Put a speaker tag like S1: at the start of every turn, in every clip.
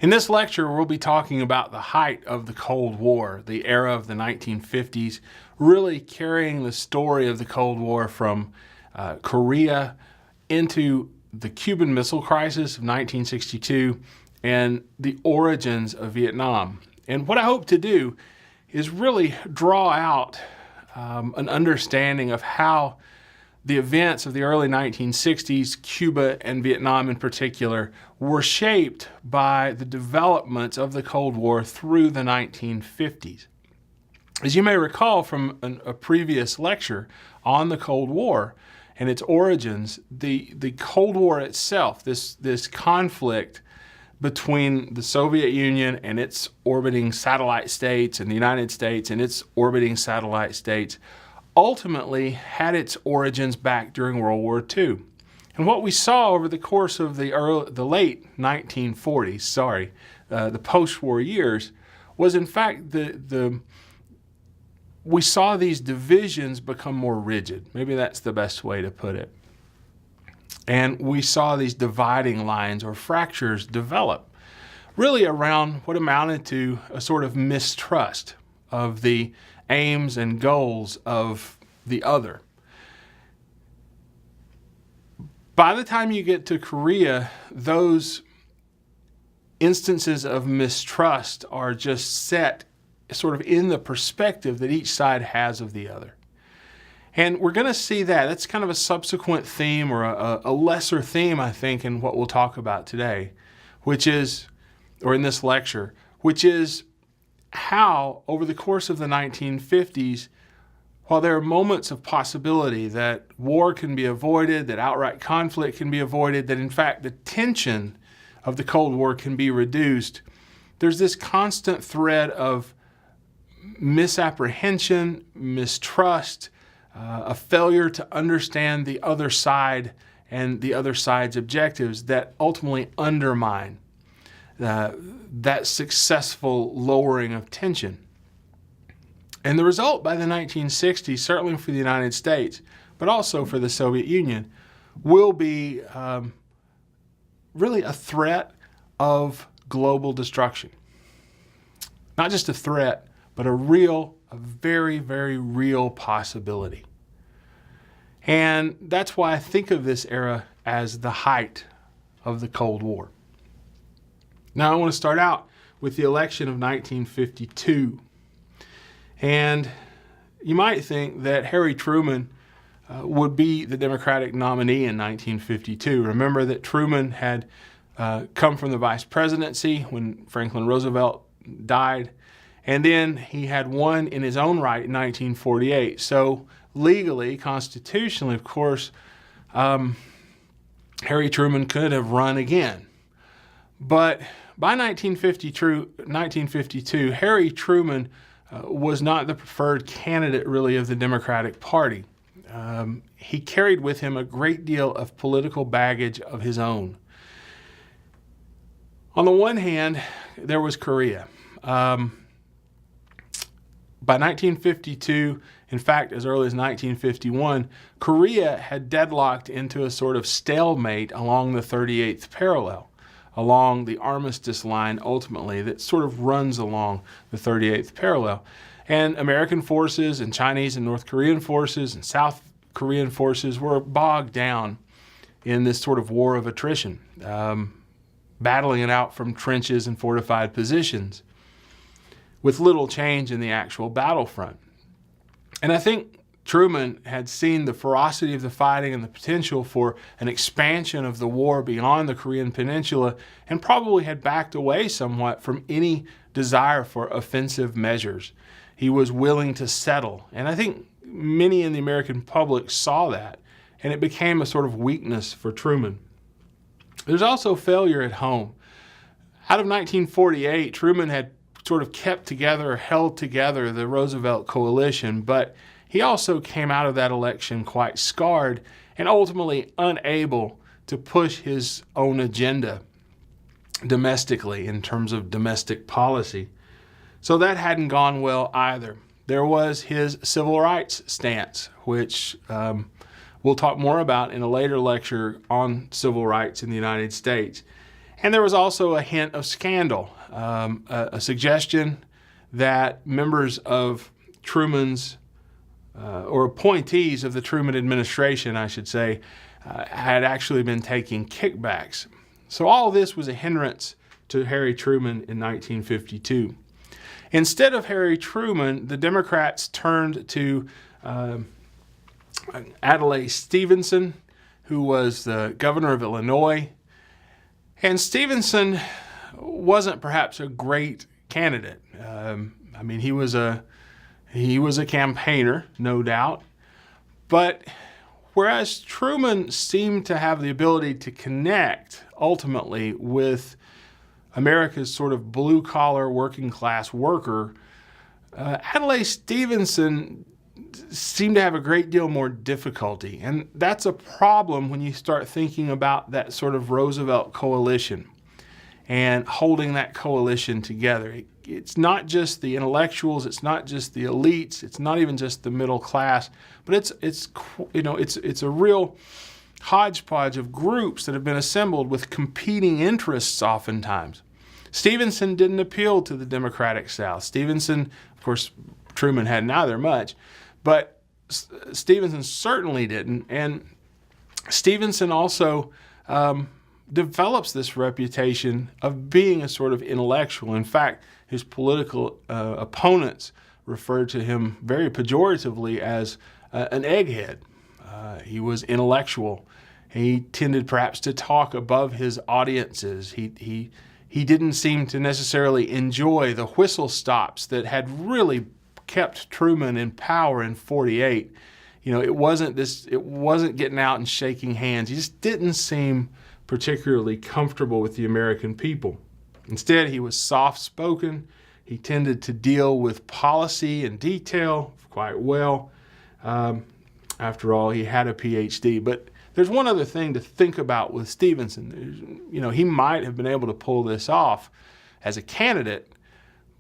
S1: In this lecture, we'll be talking about the height of the Cold War, the era of the 1950s, really carrying the story of the Cold War from Korea into the Cuban Missile Crisis of 1962 and the origins of Vietnam. And what I hope to do is really draw out an understanding of how the events of the early 1960s, Cuba and Vietnam in particular, were shaped by the developments of the Cold War through the 1950s. As you may recall from a previous lecture on the Cold War and its origins, the Cold War itself, this conflict between the Soviet Union and its orbiting satellite states and the United States and its orbiting satellite states, ultimately had its origins back during World War II. And what we saw over the course of the late 1940s, the post-war years, was in fact we saw these divisions become more rigid. Maybe that's the best way to put it. And we saw these dividing lines or fractures develop, really around what amounted to a sort of mistrust of the aims and goals of the other. By the time you get to Korea, those instances of mistrust are just set sort of in the perspective that each side has of the other. And we're going to see that. That's kind of a subsequent theme or a lesser theme, I think, in what we'll talk about today, or in this lecture, which is how, over the course of the 1950s, while there are moments of possibility that war can be avoided, that outright conflict can be avoided, that in fact the tension of the Cold War can be reduced, there's this constant thread of misapprehension, mistrust, a failure to understand the other side and the other side's objectives that ultimately undermine that successful lowering of tension. And the result by the 1960s, certainly for the United States, but also for the Soviet Union, will be really a threat of global destruction. Not just a threat, but a very, very real possibility. And that's why I think of this era as the height of the Cold War. Now I want to start out with the election of 1952. And you might think that Harry Truman would be the Democratic nominee in 1952. Remember that Truman had come from the vice presidency when Franklin Roosevelt died, and then he had won in his own right in 1948. So legally, constitutionally, of course, Harry Truman could have run again. But by 1952, Harry Truman was not the preferred candidate, really, of the Democratic Party. He carried with him a great deal of political baggage of his own. On the one hand, there was Korea. By 1952, in fact, as early as 1951, Korea had deadlocked into a sort of stalemate along the 38th parallel, along the armistice line, ultimately, that sort of runs along the 38th parallel. And American forces and Chinese and North Korean forces and South Korean forces were bogged down in this sort of war of attrition, battling it out from trenches and fortified positions, with little change in the actual battlefront. And I think Truman had seen the ferocity of the fighting and the potential for an expansion of the war beyond the Korean Peninsula, and probably had backed away somewhat from any desire for offensive measures. He was willing to settle, and I think many in the American public saw that, and it became a sort of weakness for Truman. There's also failure at home. Out of 1948, Truman had sort of kept together, or held together the Roosevelt coalition, but he also came out of that election quite scarred and ultimately unable to push his own agenda domestically in terms of domestic policy. So that hadn't gone well either. There was his civil rights stance, which we'll talk more about in a later lecture on civil rights in the United States. And there was also a hint of scandal, a suggestion that members of Truman's, or appointees of the Truman administration, I should say, had actually been taking kickbacks. So all of this was a hindrance to Harry Truman in 1952. Instead of Harry Truman, the Democrats turned to Adlai Stevenson, who was the governor of Illinois. And Stevenson wasn't perhaps a great candidate. I mean, he was a campaigner, no doubt. But whereas Truman seemed to have the ability to connect ultimately with America's sort of blue-collar working-class worker, Adlai Stevenson seemed to have a great deal more difficulty. And that's a problem when you start thinking about that sort of Roosevelt coalition and holding that coalition together. It's not just the intellectuals, it's not just the elites, it's not even just the middle class, but it's a real hodgepodge of groups that have been assembled with competing interests oftentimes. Stevenson didn't appeal to the Democratic South. Stevenson, of course, Truman had neither much, but Stevenson certainly didn't. And Stevenson also develops this reputation of being a sort of intellectual. In fact, his political opponents referred to him very pejoratively as an egghead. He was intellectual. He tended perhaps to talk above his audiences. He didn't seem to necessarily enjoy the whistle stops that had really kept Truman in power in 48. It wasn't getting out and shaking hands. He just didn't seem particularly comfortable with the American people. Instead, he was soft-spoken. He tended to deal with policy and detail quite well. After all, he had a PhD. But there's one other thing to think about with Stevenson. He might have been able to pull this off as a candidate,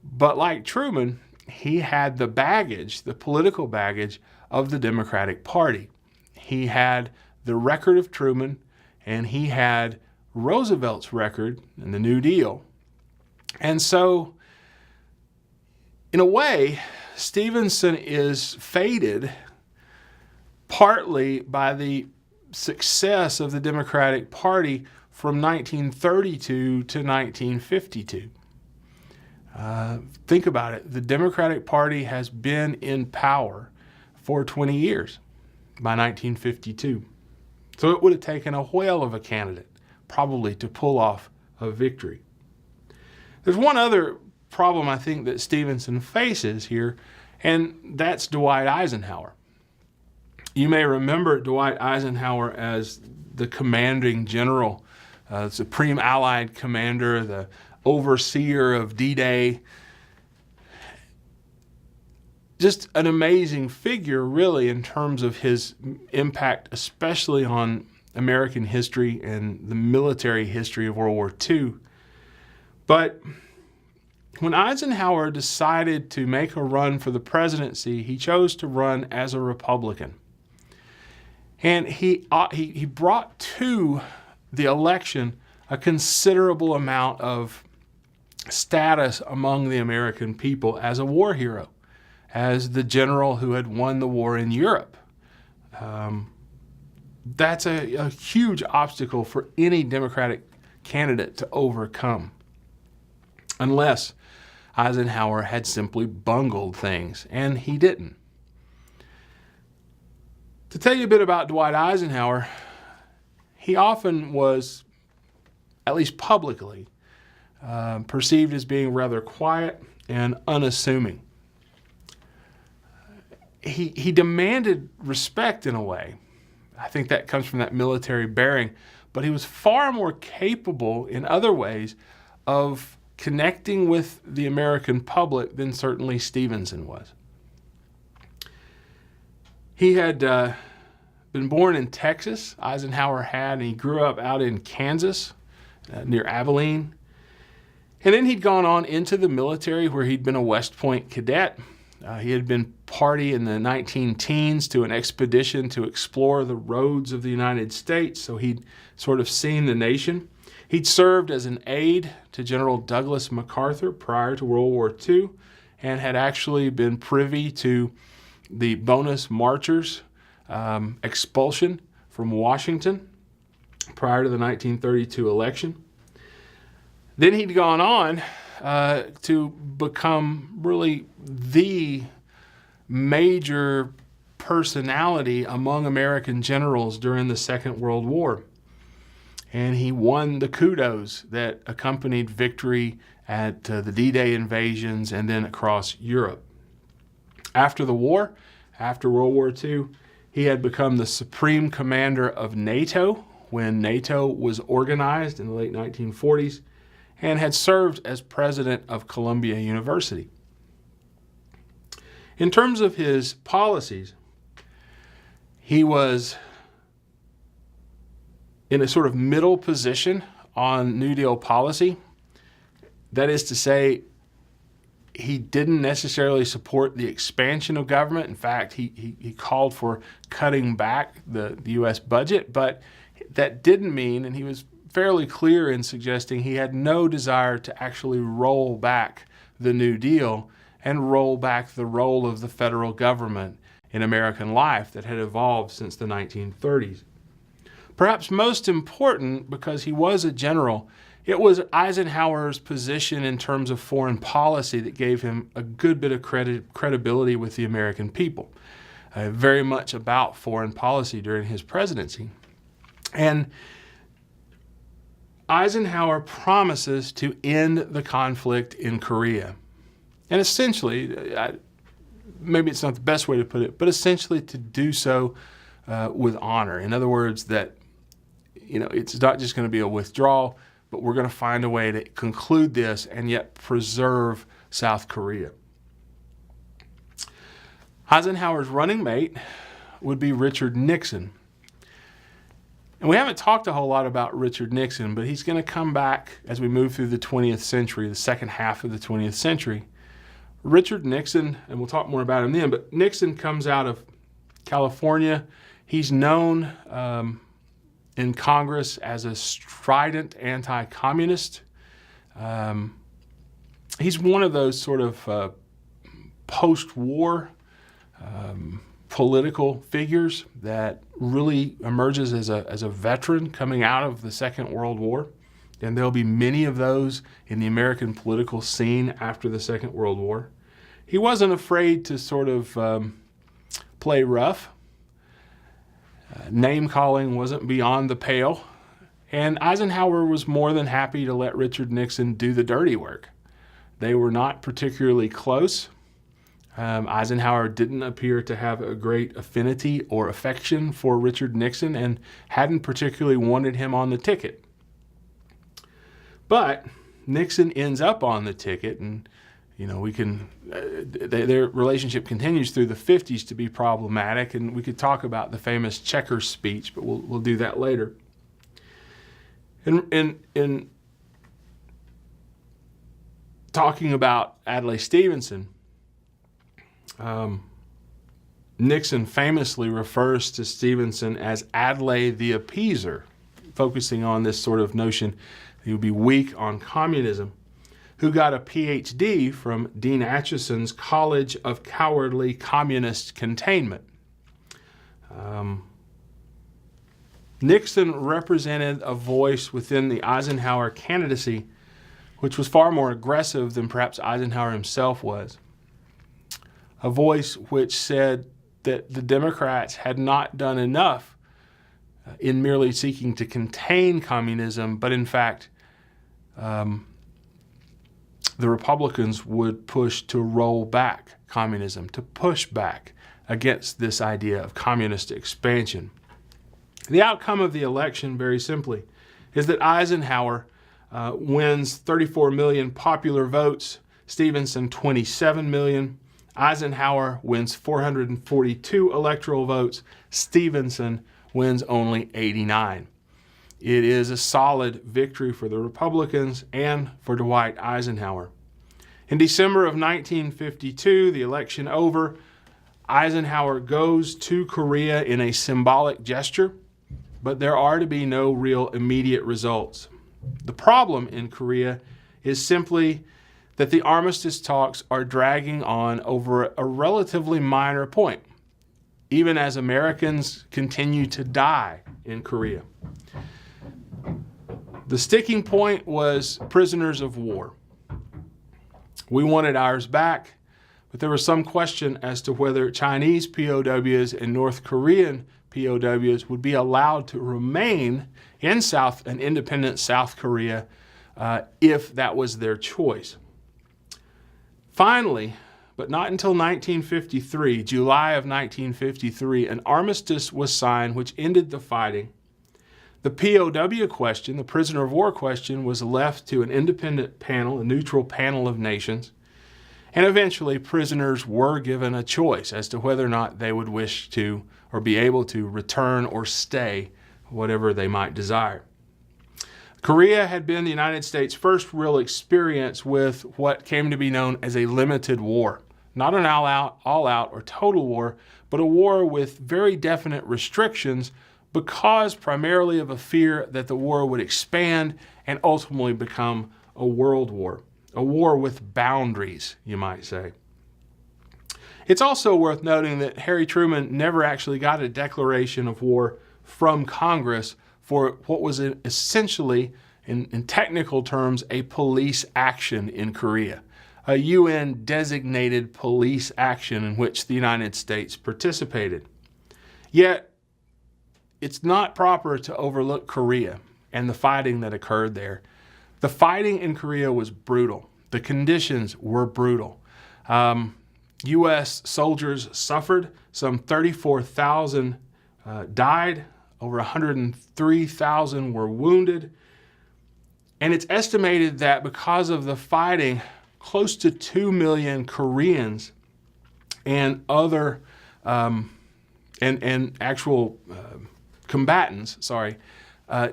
S1: but like Truman, he had the baggage, the political baggage of the Democratic Party. He had the record of Truman, and he had Roosevelt's record in the New Deal. And so, in a way, Stevenson is fated partly by the success of the Democratic Party from 1932 to 1952. Think about it. The Democratic Party has been in power for 20 years by 1952. So it would have taken a whale of a candidate probably to pull off a victory. There's one other problem I think that Stevenson faces here, and that's Dwight Eisenhower. You may remember Dwight Eisenhower as the commanding general, supreme Allied commander, the overseer of D-Day. Just an amazing figure, really, in terms of his impact, especially on American history and the military history of World War II. But when Eisenhower decided to make a run for the presidency, he chose to run as a Republican. And he brought to the election a considerable amount of status among the American people as a war hero, as the general who had won the war in Europe. That's a huge obstacle for any Democratic candidate to overcome, unless Eisenhower had simply bungled things, and he didn't. To tell you a bit about Dwight Eisenhower, he often was, at least publicly, perceived as being rather quiet and unassuming. He demanded respect in a way. I think that comes from that military bearing, but he was far more capable in other ways of connecting with the American public than certainly Stevenson was. He had been born in Texas, Eisenhower had, and he grew up out in Kansas, near Abilene. And then he'd gone on into the military where he'd been a West Point cadet. He had been party in the 19-teens to an expedition to explore the roads of the United States, so he'd sort of seen the nation. He'd served as an aide to General Douglas MacArthur prior to World War II and had actually been privy to the bonus marchers' expulsion from Washington prior to the 1932 election. Then he'd gone on to become really the major personality among American generals during the Second World War. And he won the kudos that accompanied victory at the D-Day invasions and then across Europe. After the war, after World War II, he had become the supreme commander of NATO when NATO was organized in the late 1940s and had served as president of Columbia University. In terms of his policies, he was in a sort of middle position on New Deal policy. That is to say, he didn't necessarily support the expansion of government. In fact, he called for cutting back the U.S. budget, but that didn't mean, and he was fairly clear in suggesting he had no desire to actually roll back the New Deal and roll back the role of the federal government in American life that had evolved since the 1930s. Perhaps most important, because he was a general, it was Eisenhower's position in terms of foreign policy that gave him a good bit of credibility with the American people. Very much about foreign policy during his presidency. And Eisenhower promises to end the conflict in Korea. And essentially, maybe it's not the best way to put it, but essentially to do so with honor. In other words, that it's not just going to be a withdrawal, but we're going to find a way to conclude this and yet preserve South Korea. Eisenhower's running mate would be Richard Nixon. And we haven't talked a whole lot about Richard Nixon, but he's going to come back as we move through the 20th century, the second half of the 20th century. Richard Nixon, and we'll talk more about him then, but Nixon comes out of California. He's known in Congress as a strident anti-communist. He's one of those sort of post-war political figures that really emerges as a veteran coming out of the Second World War. And there'll be many of those in the American political scene after the Second World War. He wasn't afraid to sort of play rough. Name-calling wasn't beyond the pale. And Eisenhower was more than happy to let Richard Nixon do the dirty work. They were not particularly close. Eisenhower didn't appear to have a great affinity or affection for Richard Nixon and hadn't particularly wanted him on the ticket. But Nixon ends up on the ticket, and their relationship continues through the 50s to be problematic, and we could talk about the famous Checkers speech, but we'll do that later. In talking about Adlai Stevenson, Nixon famously refers to Stevenson as Adlai the Appeaser, focusing on this sort of notion that he would be weak on communism, who got a PhD from Dean Acheson's College of Cowardly Communist Containment. Nixon represented a voice within the Eisenhower candidacy which was far more aggressive than perhaps Eisenhower himself was. A voice which said that the Democrats had not done enough in merely seeking to contain communism, but in fact, the Republicans would push to roll back communism, to push back against this idea of communist expansion. The outcome of the election, very simply, is that Eisenhower wins 34 million popular votes, Stevenson 27 million. Eisenhower wins 442 electoral votes, Stevenson wins only 89. It is a solid victory for the Republicans and for Dwight Eisenhower. In December of 1952, the election over, Eisenhower goes to Korea in a symbolic gesture, but there are to be no real immediate results. The problem in Korea is simply that the armistice talks are dragging on over a relatively minor point, even as Americans continue to die in Korea. The sticking point was prisoners of war. We wanted ours back, but there was some question as to whether Chinese POWs and North Korean POWs would be allowed to remain in an independent South Korea if that was their choice. Finally, but not until 1953, July of 1953, an armistice was signed which ended the fighting. The POW question, the prisoner of war question, was left to an independent panel, a neutral panel of nations, and eventually prisoners were given a choice as to whether or not they would wish to or be able to return or stay, whatever they might desire. Korea had been the United States' first real experience with what came to be known as a limited war. Not an all-out or total war, but a war with very definite restrictions because primarily of a fear that the war would expand and ultimately become a world war. A war with boundaries, you might say. It's also worth noting that Harry Truman never actually got a declaration of war from Congress for what was essentially, in technical terms, a police action in Korea, a UN-designated police action in which the United States participated. Yet, it's not proper to overlook Korea and the fighting that occurred there. The fighting in Korea was brutal. The conditions were brutal. U.S. soldiers suffered. Some 34,000 died. Over 103,000 were wounded. And it's estimated that because of the fighting, close to 2 million Koreans and other and actual combatants,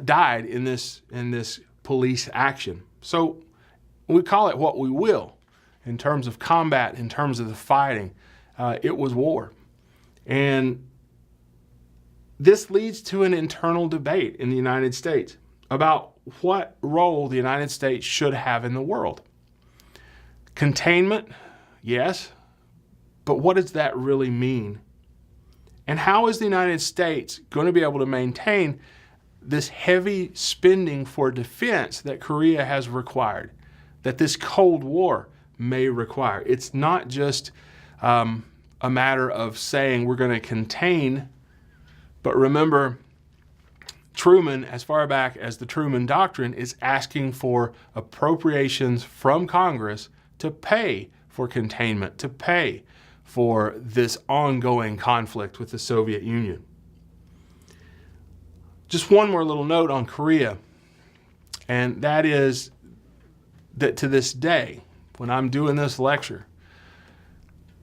S1: died in this police action. So we call it what we will in terms of combat, in terms of the fighting. It was war. And this leads to an internal debate in the United States about what role the United States should have in the world. Containment, yes, but what does that really mean? And how is the United States going to be able to maintain this heavy spending for defense that Korea has required, that this Cold War may require? It's not just a matter of saying we're going to contain, but remember, Truman, as far back as the Truman Doctrine, is asking for appropriations from Congress to pay for containment, to pay for this ongoing conflict with the Soviet Union. Just one more little note on Korea, and that is that to this day, when I'm doing this lecture,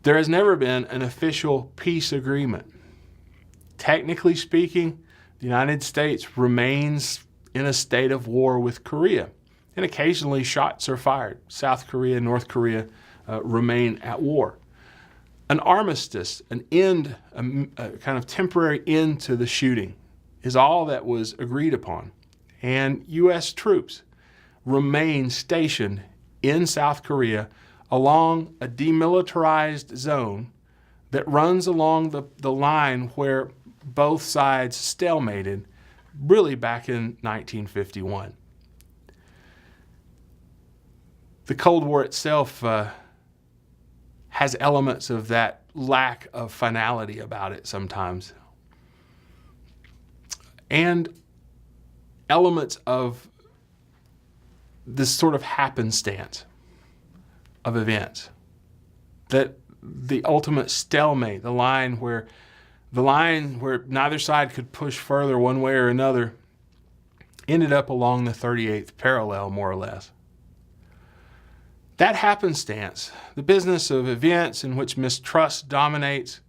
S1: there has never been an official peace agreement. Technically speaking, the United States remains in a state of war with Korea, and occasionally shots are fired. South Korea and North Korea remain at war. An armistice, an end, a kind of temporary end to the shooting is all that was agreed upon. And U.S. troops remain stationed in South Korea along a demilitarized zone that runs along the line where both sides stalemated really back in 1951. The Cold War itself has elements of that lack of finality about it sometimes, and elements of this sort of happenstance of events, that the ultimate stalemate, the line where neither side could push further one way or another, ended up along the 38th parallel, more or less. That happenstance, the business of events in which mistrust dominates,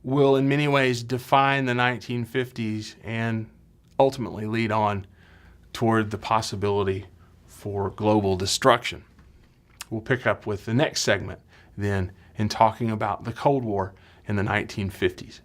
S1: will in many ways define the 1950s and ultimately lead on toward the possibility for global destruction. We'll pick up with the next segment then in talking about the Cold War in the 1950s.